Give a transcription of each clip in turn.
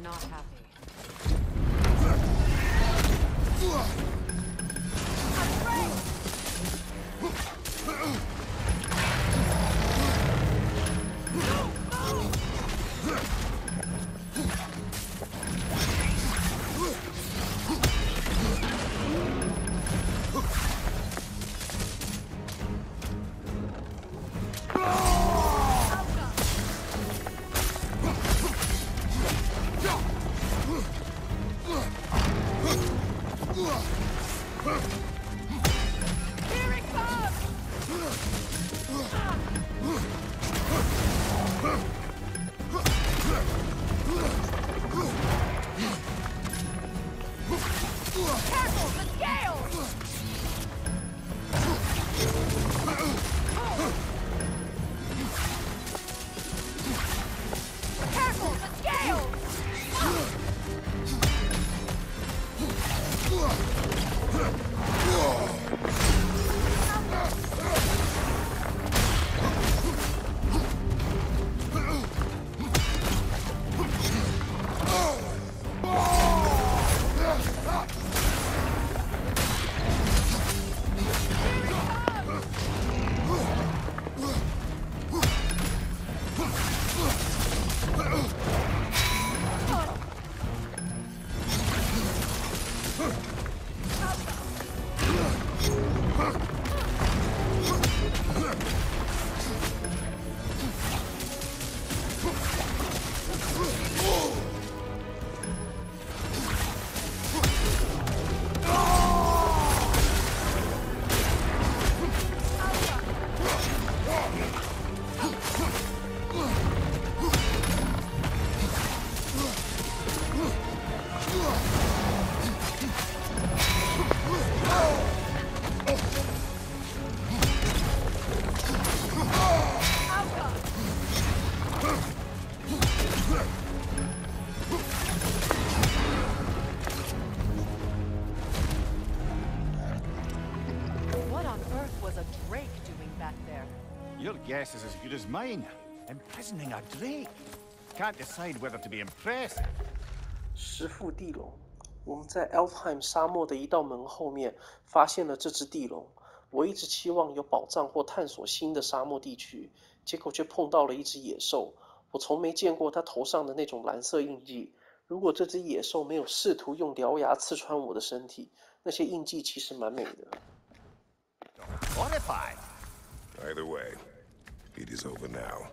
not happy. Your guess is as good as mine. Imprisoning a drake. Can't decide whether to be impressed. 石腹地龙，我们在 Elfheim 沙漠的一道门后面发现了这只地龙。我一直期望有宝藏或探索新的沙漠地区，结果却碰到了一只野兽。我从没见过它头上的那种蓝色印记。如果这只野兽没有试图用獠牙刺穿我的身体，那些印记其实蛮美的。Horrified. Either way, it is over now.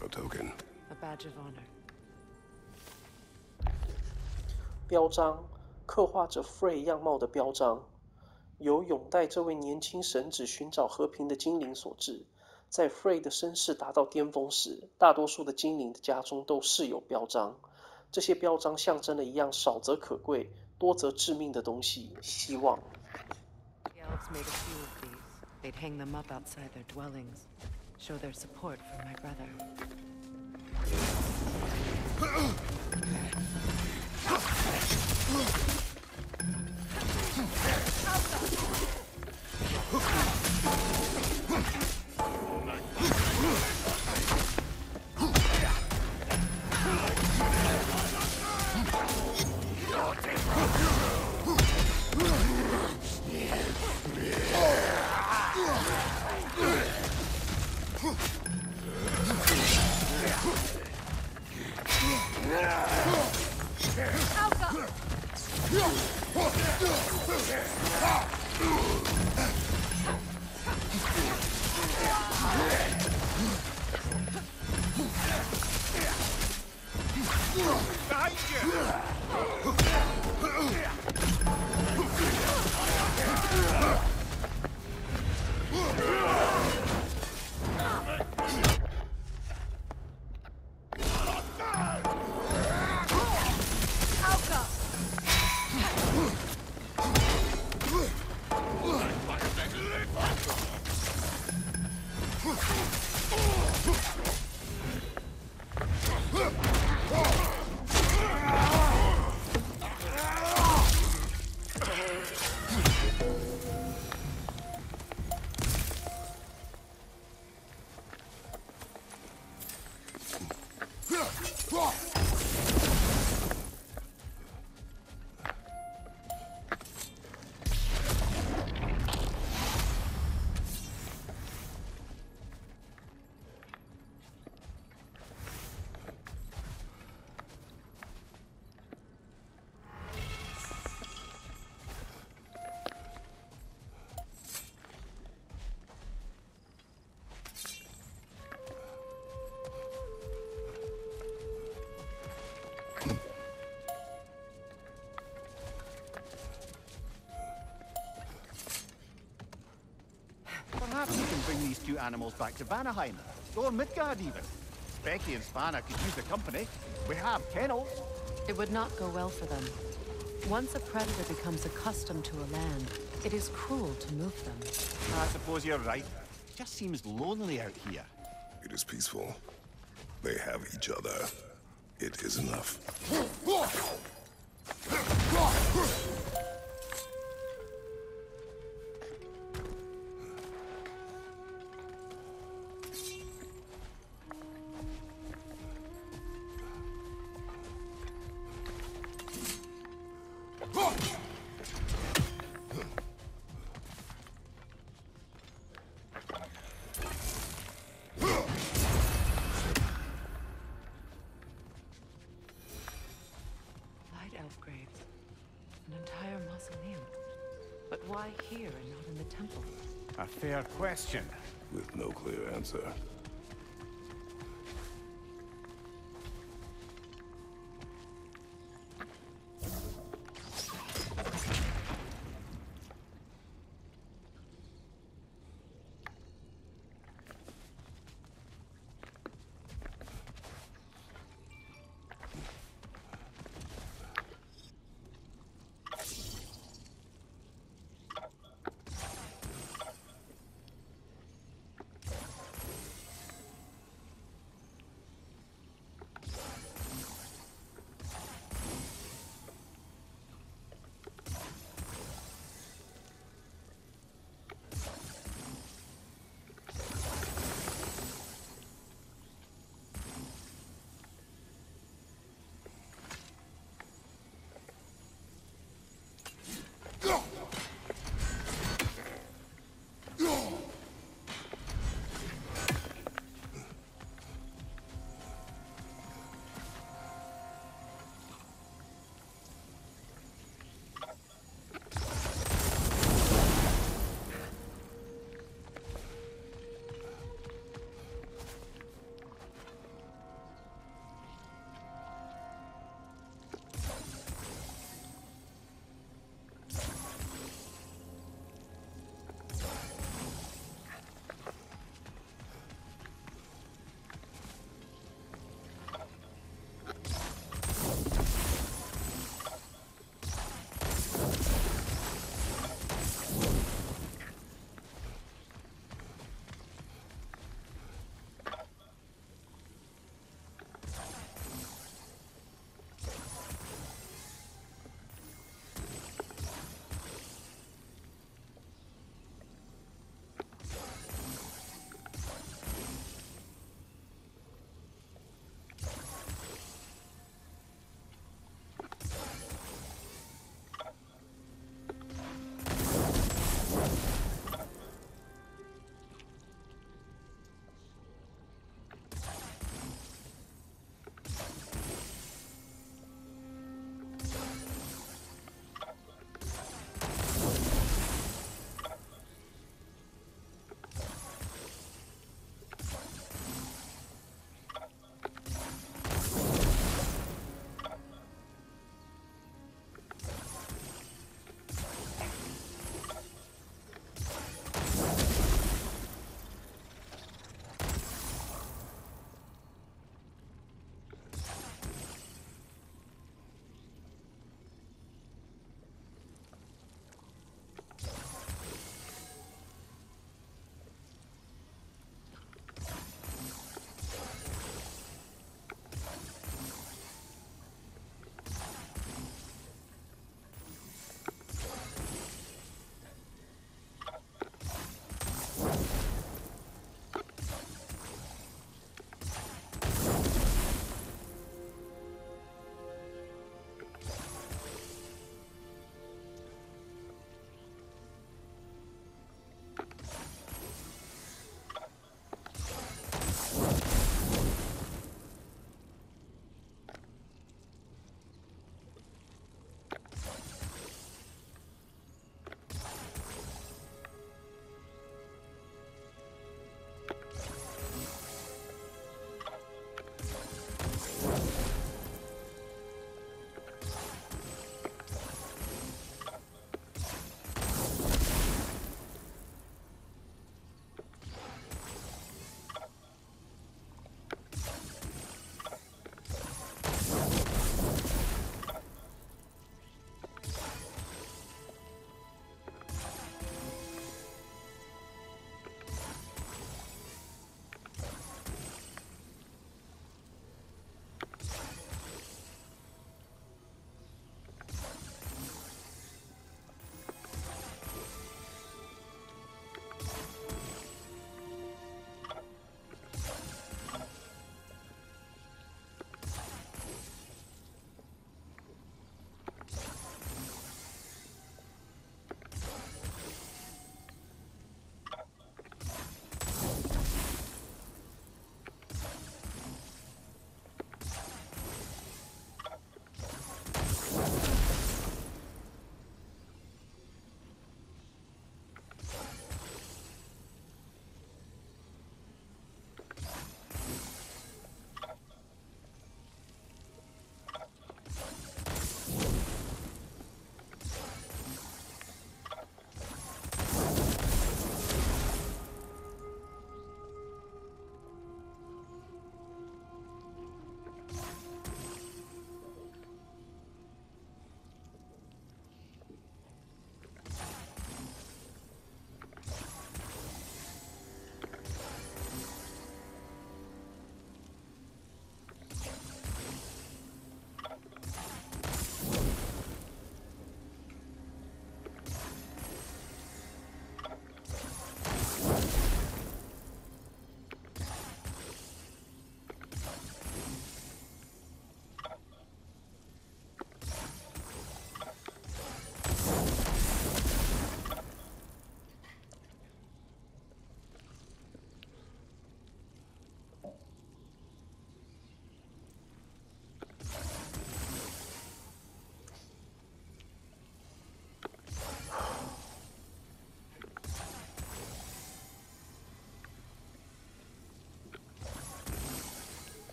A token. A badge of honor. 标章，刻画着 Frey 样貌的标章，由拥戴这位年轻神祇寻找和平的精灵所制。在 Frey 的声势达到巅峰时，大多数的精灵的家中都饰有标章。这些标章象征了一样少则可贵、多则致命的东西——希望。The elves made a few of these. They'd hang them up outside their dwellings, show their support for my brother. these two animals back to Vanaheim, or Midgard even. Becky and Spanna could use the company. We have kennels. It would not go well for them. Once a predator becomes accustomed to a land, it is cruel to move them. I suppose you're right. It just seems lonely out here. It is peaceful. They have each other. It is enough. Light elf graves. An entire mausoleum. But why here and not in the temple? A fair question. With no clear answer.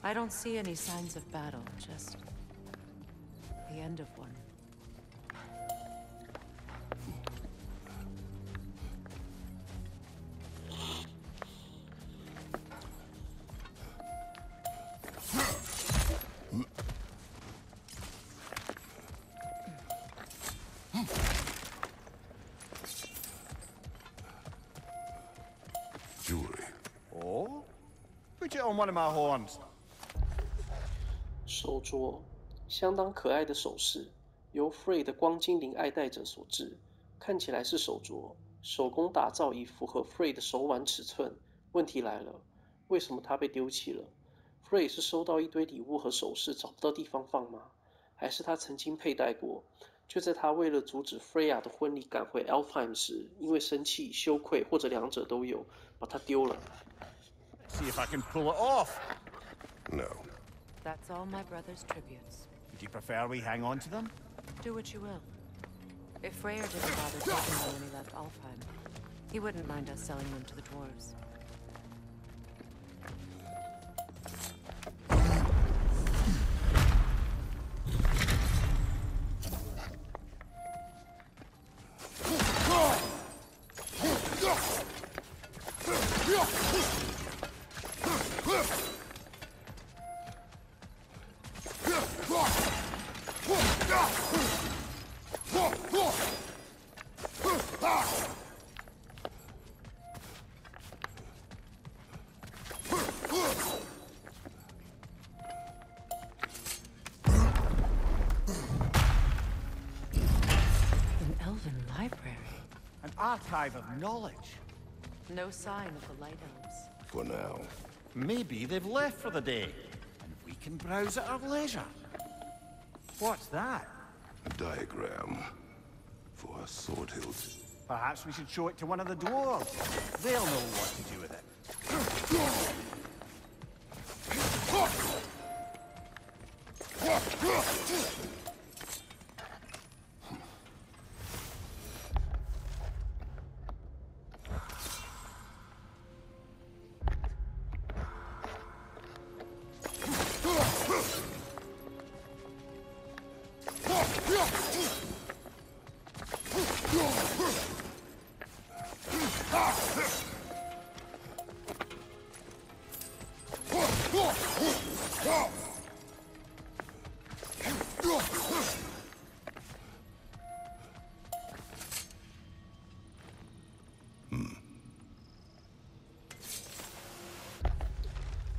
I don't see any signs of battle, just the end of one. Jewelry. Oh? Put it on one of my horns. 手镯，相当可爱的首饰，由 Frey 的光精灵爱戴者所制，看起来是手镯，手工打造以符合 Frey 的手腕尺寸。问题来了，为什么它被丢弃了 ？Frey 是收到一堆礼物和首饰找不到地方放吗？还是他曾经佩戴过？就在他为了阻止 Freya 的婚礼赶回 Elfheim 时，因为生气、羞愧或者两者都有，把它丢了。See if I can pull it off. No. That's all my brother's tributes. Would you prefer we hang on to them? Do what you will. If Freyr didn't bother taking them when he left Alfheim, he wouldn't mind us selling them to the dwarves. An elven library. An archive of knowledge. No sign of the Light Elves. For now. Maybe they've left for the day, and we can browse at our leisure. What's that? A diagram for a sword hilt. Perhaps we should show it to one of the dwarves. They'll know what to do with it.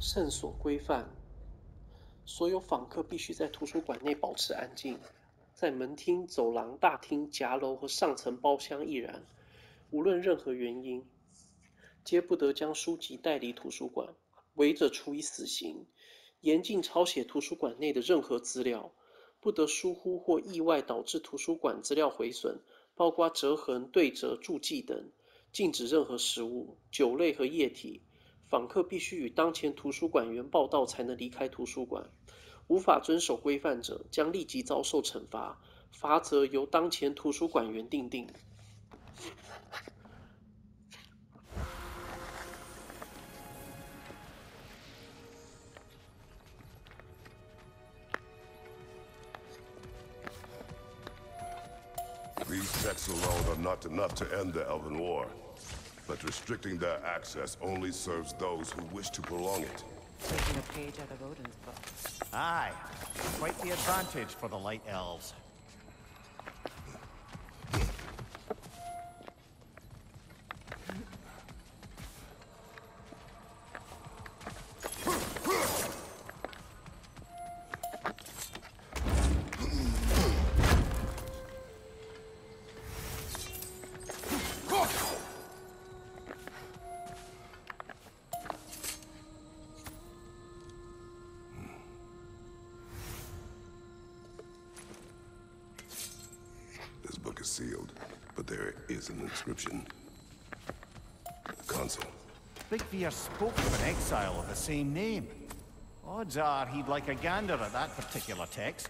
圣所规范：所有访客必须在图书馆内保持安静，在门厅、走廊、大厅、夹楼和上层包厢亦然。无论任何原因，皆不得将书籍带离图书馆，违者处以死刑。严禁抄写图书馆内的任何资料，不得疏忽或意外导致图书馆资料毁损，包括折痕、对折、注记等。禁止任何食物、酒类和液体。访客必须与当前图书馆员报到才能离开图书馆。无法遵守规范者将立即遭受惩罚，罚则由当前图书馆员订定。These texts alone are not enough to end the Elven War, but restricting their access only serves those who wish to prolong it. Taking a page out of Odin's book. Aye, quite the advantage for the Light Elves. This book is sealed, but there is an inscription. The consul. Big Veer spoke of an exile of the same name. Odds are he'd like a gander at that particular text.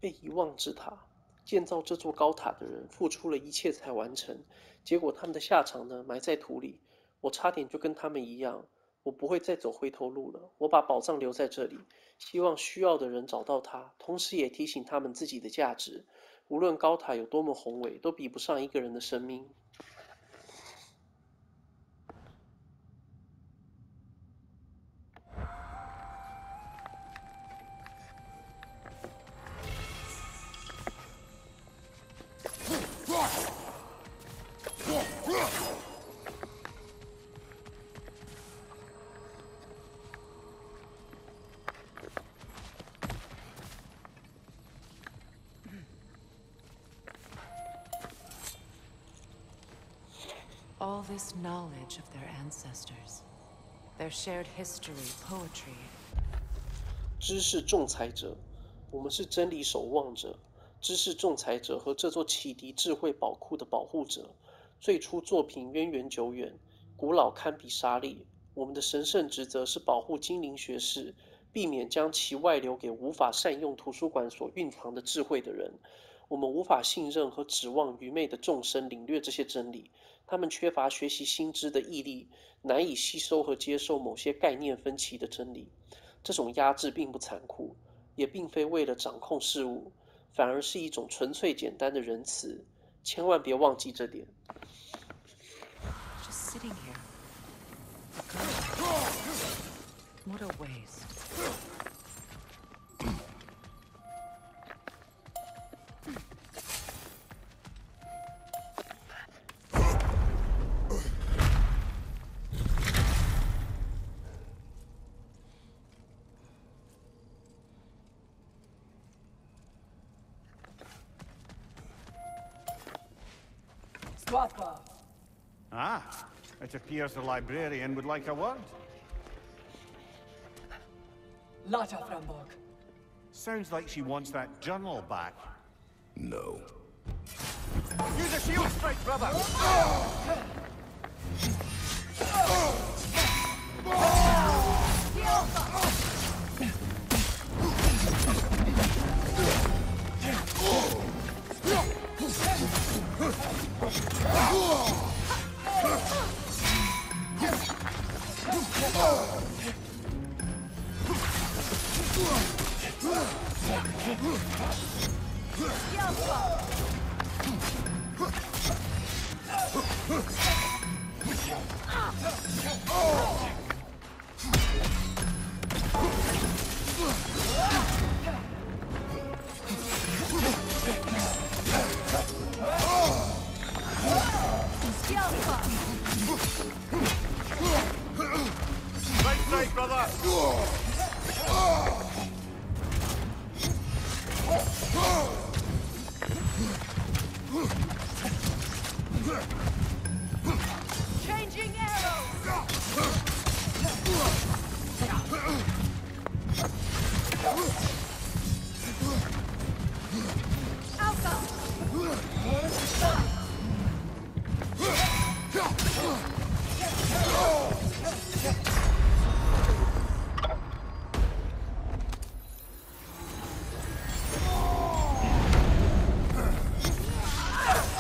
被遗忘之塔。建造这座高塔的人付出了一切才完成，结果他们的下场呢，埋在土里。我差点就跟他们一样，我不会再走回头路了。我把宝藏留在这里，希望需要的人找到它，同时也提醒他们自己的价值。无论高塔有多么宏伟，都比不上一个人的生命。All this knowledge of their ancestors, their shared history, poetry. 知识仲裁者，我们是真理守望者。知识仲裁者和这座启迪智慧宝库的保护者。最初作品渊源久远，古老堪比沙砾。我们的神圣职责是保护精灵学士，避免将其外流给无法善用图书馆所蕴藏的智慧的人。我们无法信任和指望愚昧的众生领略这些真理，他们缺乏学习新知的毅力，难以吸收和接受某些概念分歧的真理。这种压制并不残酷，也并非为了掌控事物，反而是一种纯粹简单的仁慈。千万别忘记这点。Just sitting here. What a waste. Ah, it appears the librarian would like a word. Lata Framborg. Sounds like she wants that journal back. No. Use a shield strike, brother! Right side, brother! Changing arrows!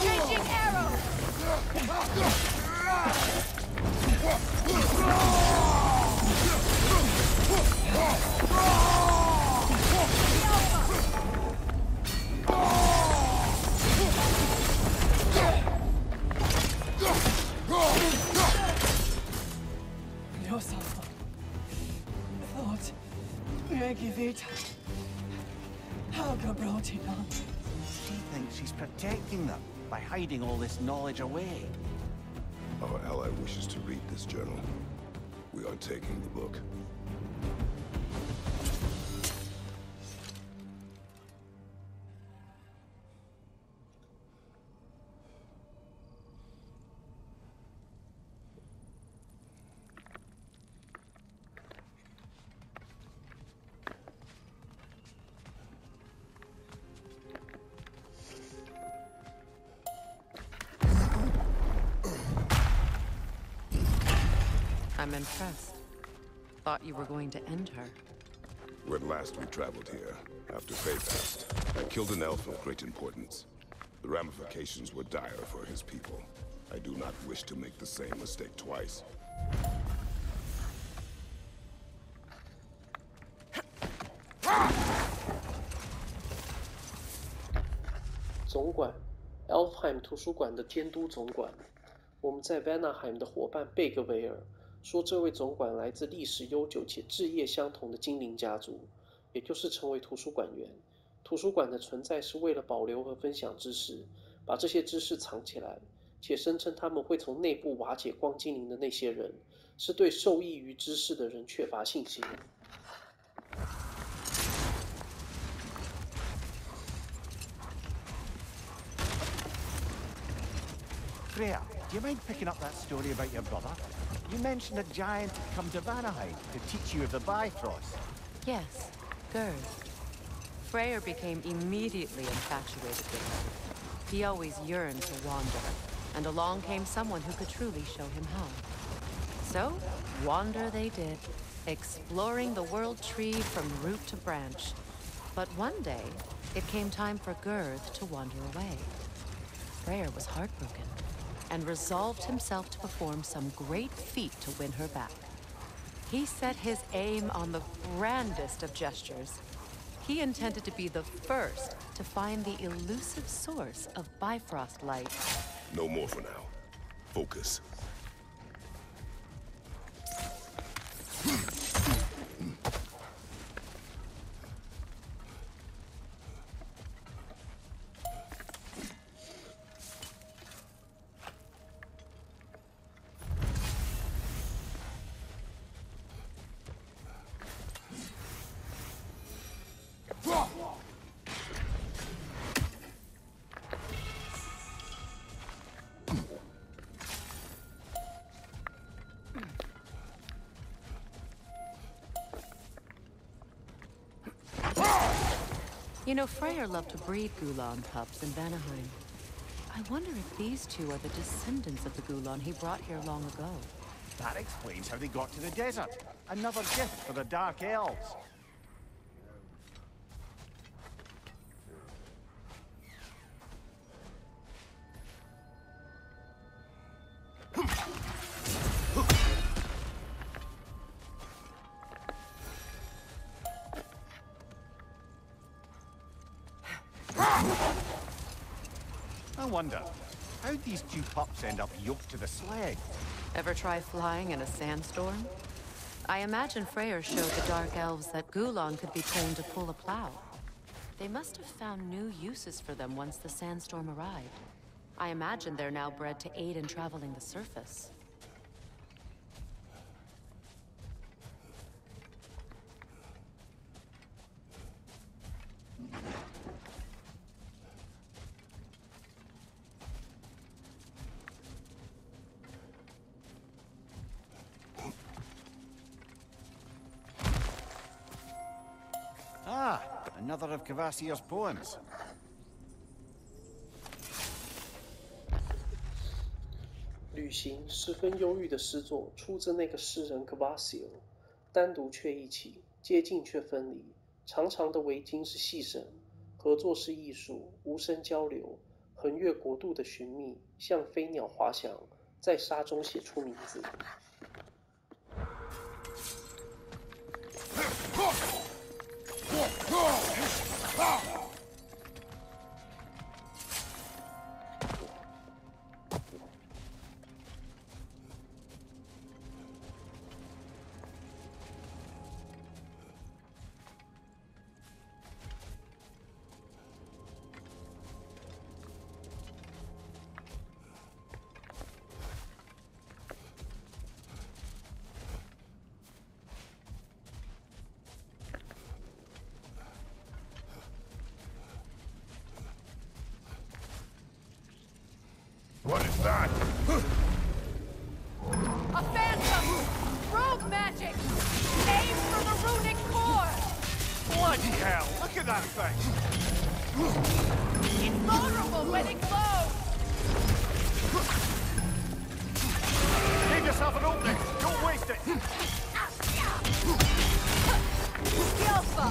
Changing arrows! Thought Megivita. Helga brought it on. She thinks she's protecting them by hiding all this knowledge away. Our ally wishes to read this journal. We are taking the book. I'm impressed. Thought you were going to end her. When last we traveled here, After Faye passed, I killed an elf of great importance. The ramifications were dire for his people. I do not wish to make the same mistake twice. 总管 Elfheim 图书馆的监督总管，我们在 Vanaheim 的伙伴贝格维尔说，这位总管来自历史悠久且志业相同的精灵家族，也就是成为图书馆员。图书馆的存在是为了保留和分享知识，把这些知识藏起来，且声称他们会从内部瓦解光精灵的那些人，是对受益于知识的人缺乏信心。Freya, do you mind picking up that story about your brother? You mentioned a giant had come to Vanaheim to teach you of the Bifrost. Yes, Gerd. Freyr became immediately infatuated with her. He always yearned to wander, and along came someone who could truly show him how. So, wander they did, exploring the World Tree from root to branch. But one day, it came time for Gerd to wander away. Freyr was heartbroken, and resolved himself to perform some great feat to win her back. He set his aim on the grandest of gestures. He intended to be the first to find the elusive source of Bifrost light. No more for now. Focus. You know, Freyr loved to breed Gulan pups in Vanaheim. I wonder if these two are the descendants of the Gulan he brought here long ago. That explains how they got to the desert. Another gift for the Dark Elves. I wonder, how'd these two pups end up yoked to the sled? Ever try flying in a sandstorm? I imagine Freyr showed the Dark Elves that Gulan could be trained to pull a plow. They must have found new uses for them once the sandstorm arrived. I imagine they're now bred to aid in traveling the surface. Ah, another of Kvasir's poems. 旅行十分忧郁的诗作出自那个诗人 Kvasir， 单独却一起，接近却分离。长长的围巾是戏神，合作是艺术，无声交流，横越国度的寻觅，像飞鸟滑翔，在沙中写出名字。What is that? A phantom! Rogue magic! Aim for the runic core! Bloody hell, look at that thing! It's vulnerable when it glows! Give yourself an opening, don't waste it! Yelpa!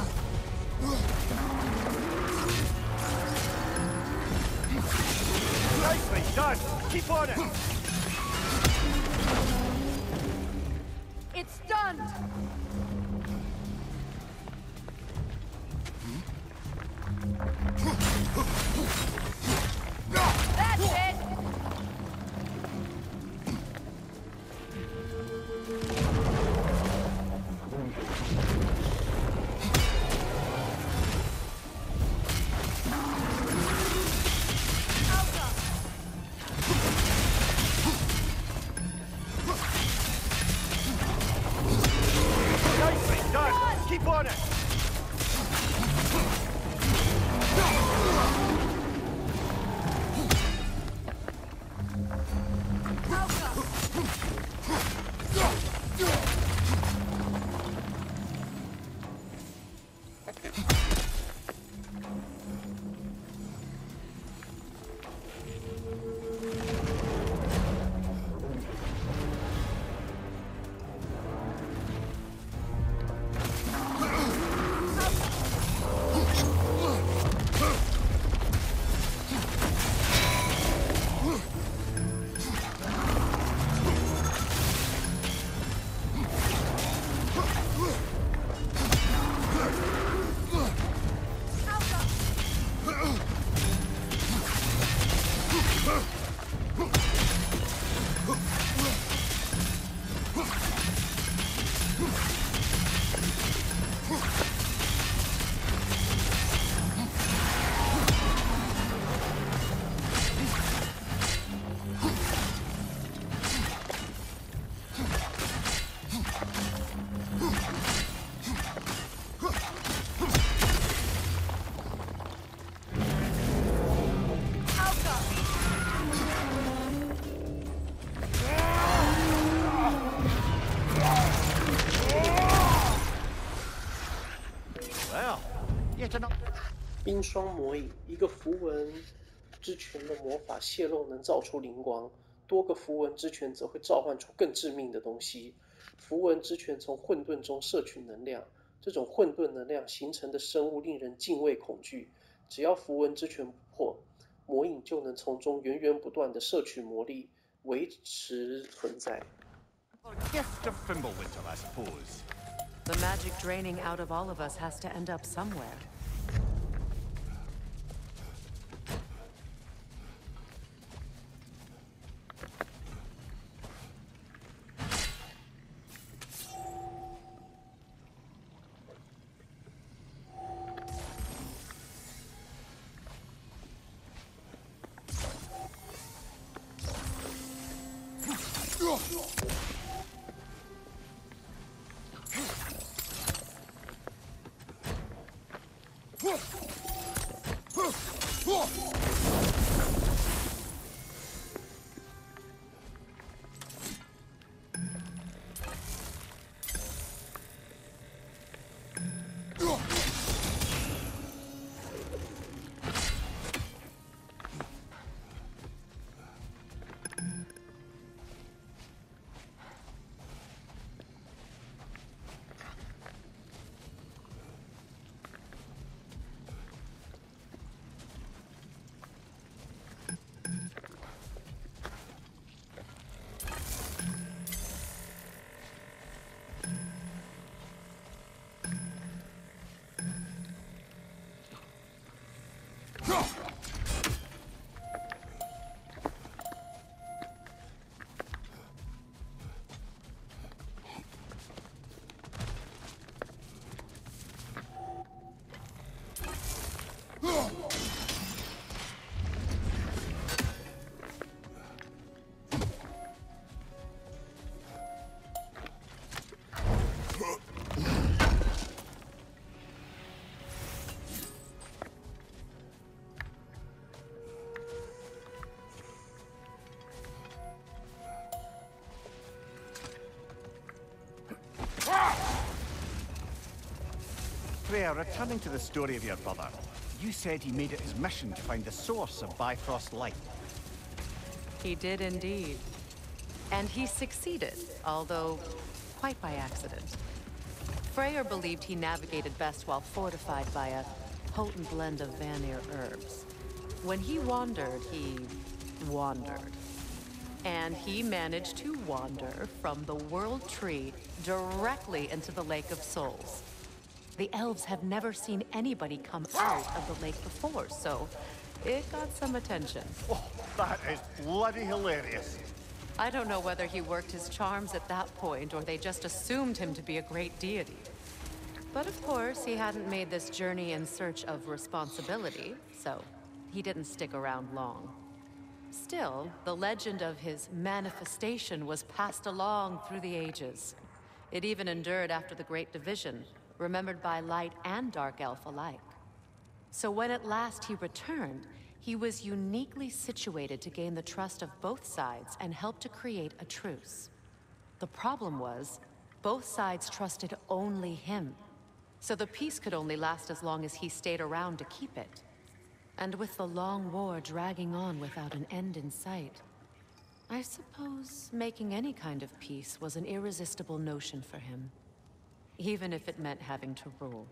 冰霜魔影，一个符文之拳的魔法泄露能造出灵光，多个符文之拳则会召唤出更致命的东西。符文之拳从混沌中摄取能量，这种混沌能量形成的生物令人敬畏恐惧。只要符文之拳不破，魔影就能从中源源不断地摄取魔力，维持存在。Gift of Fimbulwinter, I suppose. The magic draining out of all of us has to end up somewhere. Freya, returning to the story of your brother, you said he made it his mission to find the source of Bifrost light. He did indeed. And he succeeded, although quite by accident. Freyr believed he navigated best while fortified by a potent blend of Vanir herbs. When he wandered, he wandered. And he managed to wander from the World Tree directly into the Lake of Souls. The elves have never seen anybody come out of the lake before, so it got some attention. Oh, that is bloody hilarious. I don't know whether he worked his charms at that point or they just assumed him to be a great deity. But of course, he hadn't made this journey in search of responsibility, so he didn't stick around long. Still, the legend of his manifestation was passed along through the ages. It even endured after the Great Division, remembered by Light and Dark Elf alike. So when at last he returned, he was uniquely situated to gain the trust of both sides and help to create a truce. The problem was, both sides trusted only him. So the peace could only last as long as he stayed around to keep it. And with the long war dragging on without an end in sight, I suppose making any kind of peace was an irresistible notion for him. Even if it meant having to rule.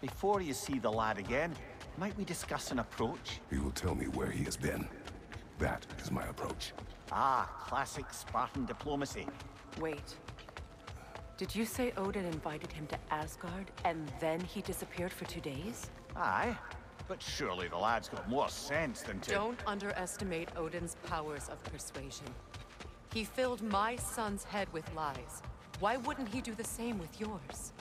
before you see the lad again, might we discuss an approach? He will tell me where he has been. That is my approach. Ah, classic Spartan diplomacy. Wait. Did you say Odin invited him to Asgard, and then he disappeared for 2 days? Aye, but surely the lad's got more sense than to... Don't underestimate Odin's powers of persuasion. He filled my son's head with lies. Why wouldn't he do the same with yours?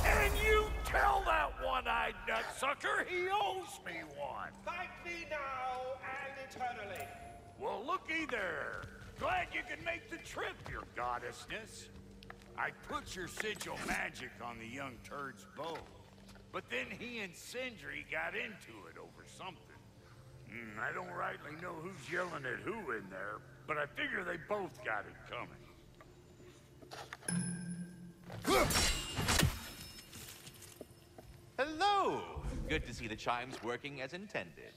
And you tell that one-eyed nutsucker he owes me one! Thank me now and eternally. Well, looky there. Glad you can make the trip, your goddessness. I put your sigil magic on the young turd's bow, but then he and Sindri got into it over something. I don't rightly know who's yelling at who in there, but I figure they both got it coming. Hello! Good to see the chimes working as intended.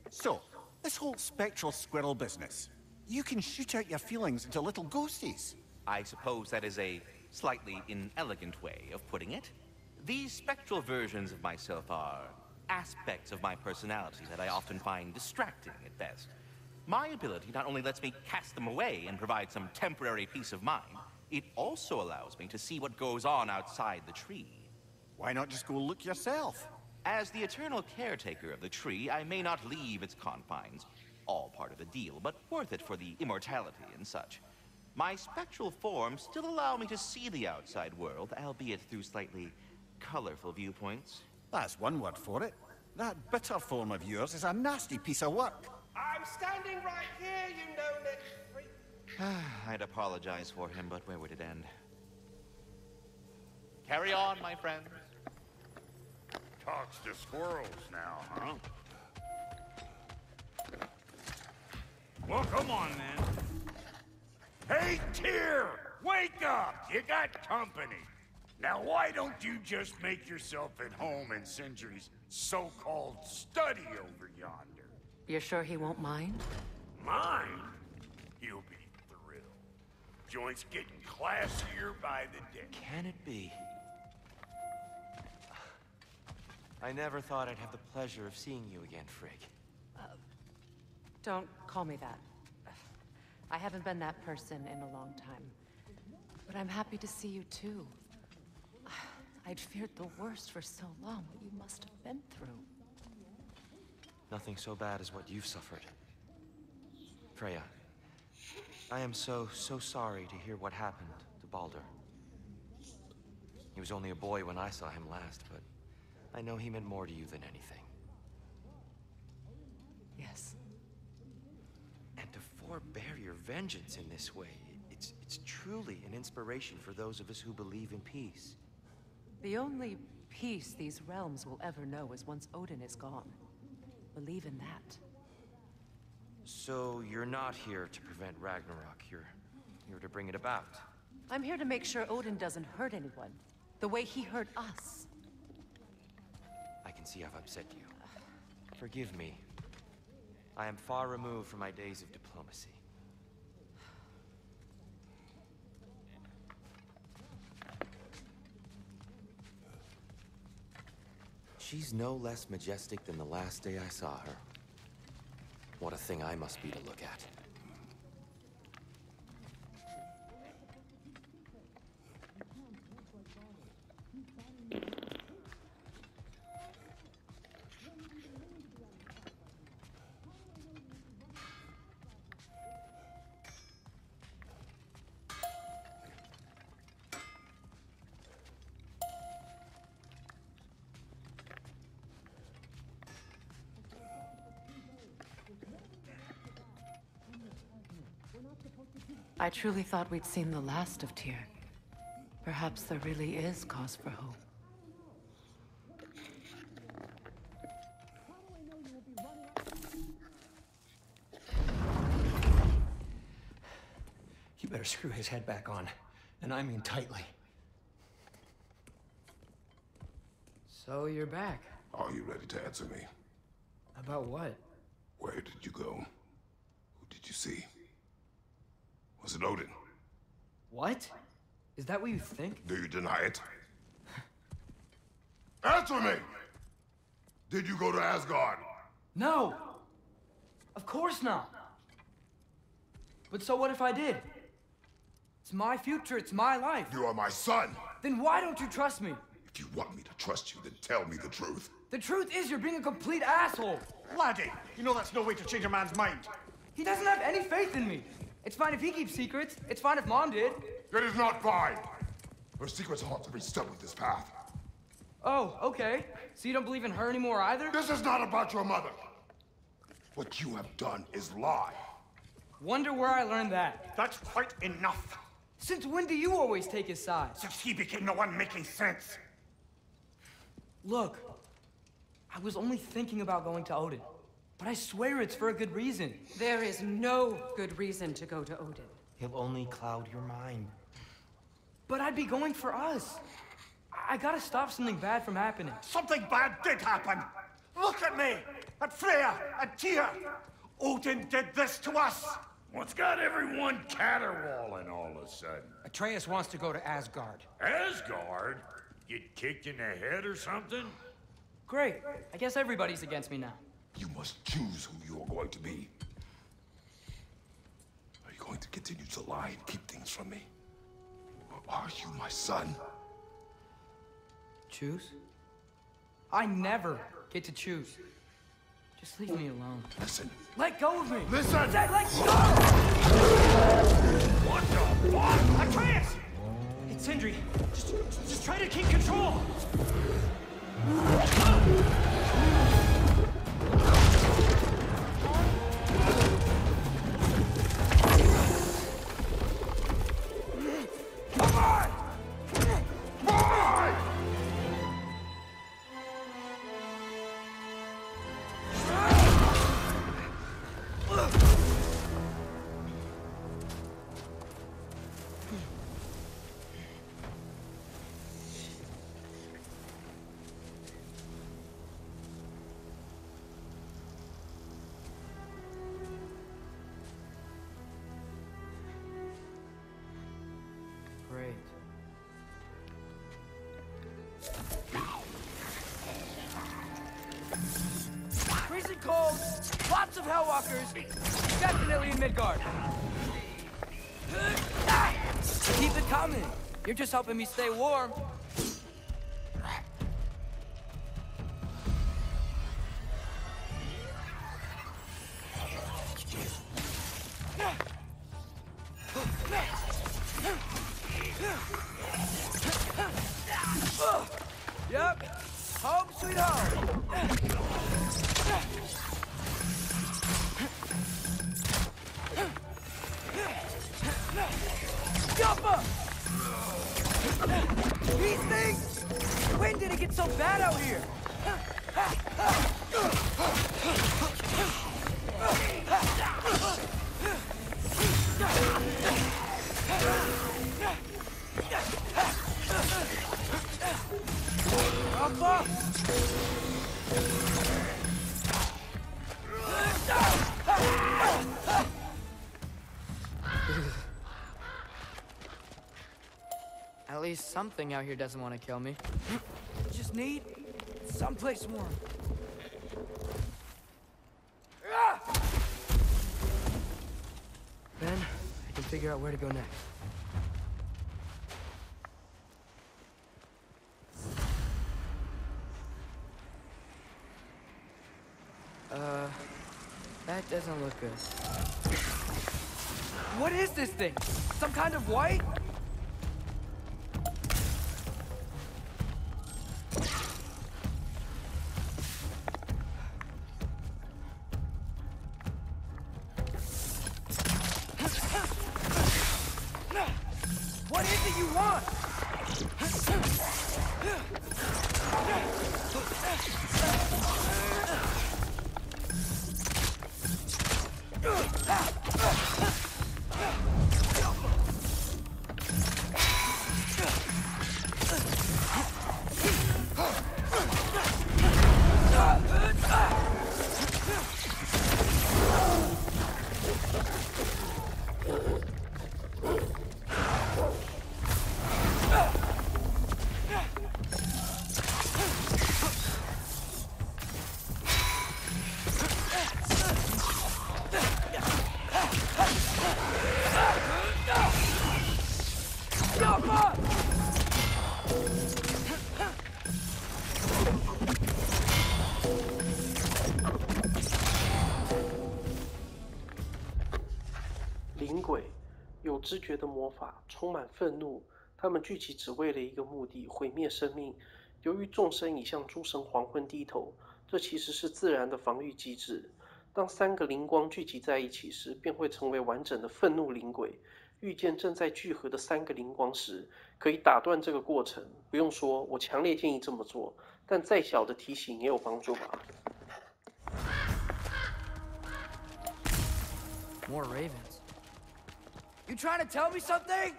So, this whole spectral squirrel business. You can shoot out your feelings into little ghosties. I suppose that is a slightly inelegant way of putting it. These spectral versions of myself are aspects of my personality that I often find distracting at best. My ability not only lets me cast them away and provide some temporary peace of mind, it also allows me to see what goes on outside the tree. Why not just go look yourself? As the eternal caretaker of the tree, I may not leave its confines. All part of the deal, but worth it for the immortality and such. My spectral forms still allow me to see the outside world, albeit through slightly colorful viewpoints. That's one word for it. That bitter form of yours is a nasty piece of work. I'm standing right here, you no-neck freak. I'd apologize for him, but where would it end? Carry on, my friends. Talks to squirrels now, huh? Well, come on, then. Hey, Tyr! Wake up! You got company. Now, why don't you just make yourself at home in Sindri's so-called study over yonder? You're sure he won't mind? Mine? He'll be thrilled. Joint's getting classier by the day. Can it be? I never thought I'd have the pleasure of seeing you again, Frigg. Don't call me that. I haven't been that person in a long time. But I'm happy to see you too. I'd feared the worst for so long, what you must have been through. Nothing so bad as what you've suffered. Freya, I am so sorry to hear what happened to Baldur. He was only a boy when I saw him last, but I know he meant more to you than anything. Yes. And to forbear your vengeance in this way, it's truly an inspiration for those of us who believe in peace. The only peace these realms will ever know is once Odin is gone. Believe in that. So you're not here to prevent Ragnarok, you're here to bring it about. I'm here to make sure Odin doesn't hurt anyone, the way he hurt us. I can see I've upset you. Forgive me. I am far removed from my days of diplomacy. She's no less majestic than the last day I saw her. What a thing I must be to look at. I truly thought we'd seen the last of Tyr. Perhaps there really is cause for hope. You better screw his head back on, and I mean tightly. So you're back. Are you ready to answer me? About what? Where did you go? Who did you see? Was it Odin? What? Is that what you think? Do you deny it? Answer me! Did you go to Asgard? No! Of course not! But so what if I did? It's my future, it's my life. You are my son! Then why don't you trust me? If you want me to trust you, then tell me the truth. The truth is you're being a complete asshole! Laddie, you know that's no way to change a man's mind. He doesn't have any faith in me. It's fine if he keeps secrets. It's fine if Mom did. It is not fine! Her secrets ought to be stuck with this path. Oh, okay. So you don't believe in her anymore either? This is not about your mother! What you have done is lie. Wonder where I learned that. That's quite enough. Since when do you always take his side? Since he became the one making sense. Look, I was only thinking about going to Odin. But I swear it's for a good reason. There is no good reason to go to Odin. He'll only cloud your mind. But I'd be going for us. I gotta stop something bad from happening. Something bad did happen. Look at me, at Freya, at Tyr. Odin did this to us. What's got everyone caterwauling all of a sudden? Atreus wants to go to Asgard. Asgard? Get kicked in the head or something? Great. I guess everybody's against me now. You must choose who you are going to be. Are you going to continue to lie and keep things from me? Or are you my son? Choose? I never get to choose. Just leave me alone. Listen. Let go of me! Listen! I said let go! What the fuck? Atreus! It's Sindri. Just try to keep control! Great. Freezing cold, lots of Hellwalkers, definitely in Midgard. Keep it coming. You're just helping me stay warm. Yep. Home sweet home. Jumper! These things! When did it get so bad out here? Jumper! At least something out here doesn't want to kill me. Just need someplace warm. Then I can figure out where to go next. That doesn't look good. What is this thing? Some kind of white? What is it you want? 知觉的魔法，充满愤怒。他们聚集只为了一个目的：毁灭生命。由于众生已向诸神黄昏低头，这其实是自然的防御机制。当3个灵光聚集在一起时，便会成为完整的愤怒灵鬼。遇见正在聚合的3个灵光时，可以打断这个过程。不用说，我强烈建议这么做，但再小的提醒也有帮助吧。More ravens. You trying to tell me something?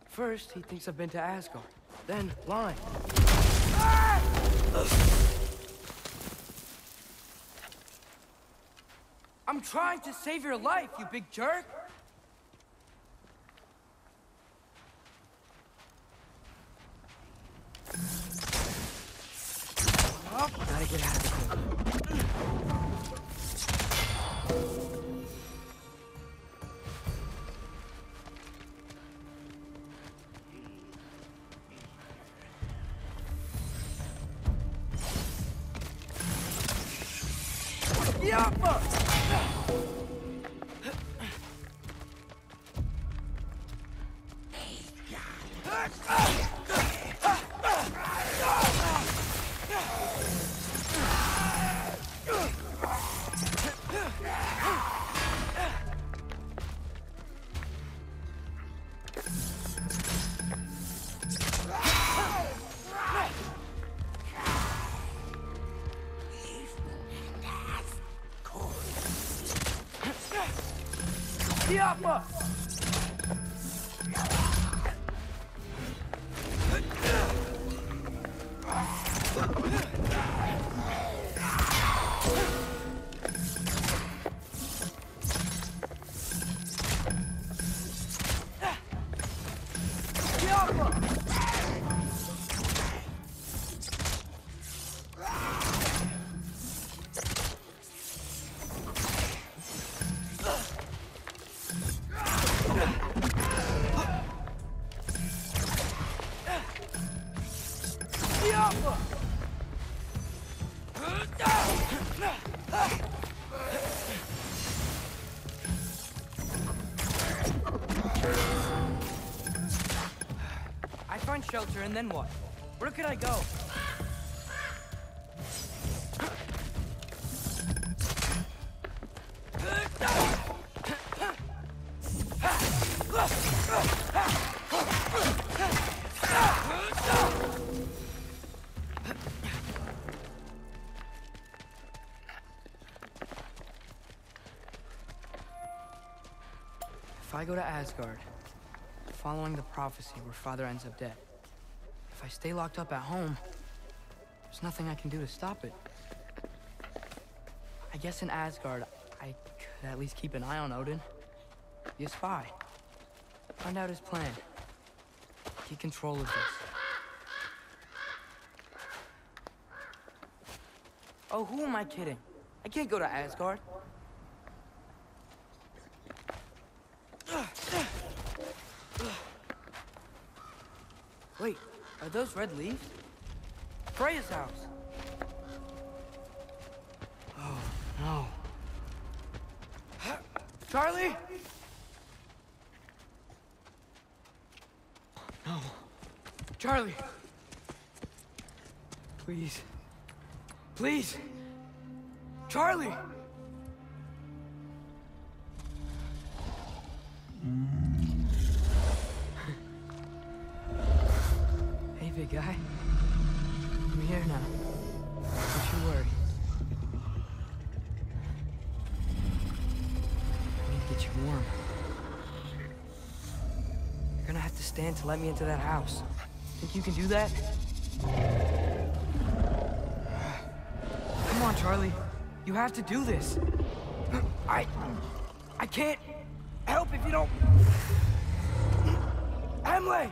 First, he thinks I've been to Asgard. Then, lying. Ah! I'm trying to save your life, you big jerk! Oh, gotta get out of here. I find shelter and then what? Where could I go? If I go to Asgard, following the prophecy where Father ends up dead, if I stay locked up at home, there's nothing I can do to stop it. I guess in Asgard, I could at least keep an eye on Odin. Be a spy. Find out his plan. Get control of this. Oh, who am I kidding? I can't go to Asgard. Wait, are those red leaves? Freya's house! Oh, no. Charlie? No. Charlie! Please. Please! Charlie! Hey, big guy. I'm here now. Don't you worry. I need to get you warm. You're gonna have to stand to let me into that house. Think you can do that? Come on, Charlie. You have to do this. I can't help if you don't... Emily!